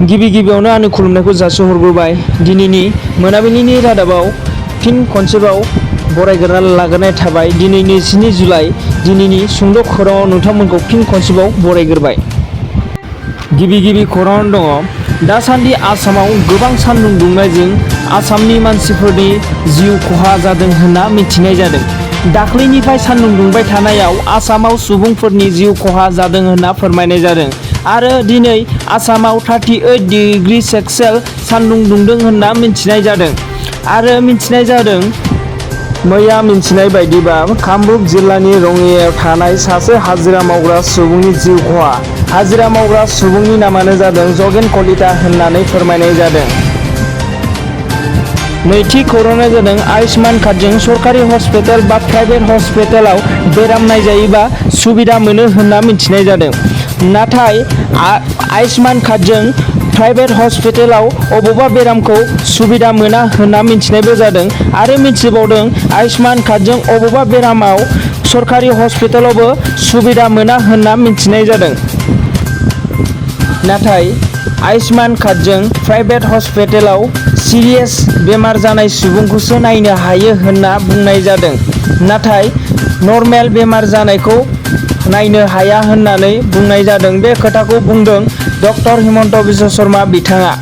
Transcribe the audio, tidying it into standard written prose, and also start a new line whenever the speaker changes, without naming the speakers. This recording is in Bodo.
गिबि गिबियावनो आंनि खुलुमनायखौ जासिहरग्रोबाय। दिनैनि मोनाबिलिनि रादाबाव फिन खनसेबाव बरायग्रोना लाग्रोनाय थाबाय। दिनैनि 9 जुलाइ दिनैनि सुंद' खौराङाव नोंथांमोनखौ फिन खनसेबाव बरायग्रोबाय। गिबि खौरां दङ। दासान्दि आसामाव गोबां सानदुं दुंनायजों आसामनि मानसिफोरनि जिउ खहा जादों होनना मिथिनाय जादों। दाख्लैनिफ्राय सानदुं दुंबाय थानायाव आसामाव सुबुंफोरनि जिउ खहा जादों होनना फोरमायनाय जादों आरो दिनै आसामाव 38 डिग्री सेल्सियास सानदुं दुंदों होनना मिथिनाय जादों आरो मिथिनाय जादों। मैया मिथिनाय बायदिबा कामरुप जिल्लानि रङियायाव थानाय सासे हाजिरा मावग्रा सुबुंनि जिउ खहा। हाजिरा मावग्रा सुबुंनि नामानो जादों जगेन कलिता होननानै फोरमायनाय जादों। नैथि खौराङा जादों आयुष्मान कार्डजों सरकारि हस्पिटाल बा प्राइभेट हस्पिटालाव बेराम नायजायोबा सुबिदा मोनो होनना मिथिनाय जादों। नाथाय आयुष्मान कार्डजों प्राइभेट हस्पिटालाव अबेबा बेरामखौ सुबिदा मोना होनना मिथिनायबो जादों आरो मिथिबावदों आयुष्मान कार्डजों अबेबा बेरामाव सरकारि हस्पिटालावबो सुबिदा मोना होनना मिथिनाय जादों। नाथाय आयुष्मान कार्डजों प्राइभेट हस्पिटालाव सिरियास बेमार जानाय सुबुंखौसो नायनो हायो होनना बुंनाय जादों। नाथाय नर्मेल बेमार जानायखौ नायनो हाया होननानै बुंनाय जादों। बे खोथाखौ बुंदों डक्टर हिमन्त बिश्व शर्मा बिथाङा।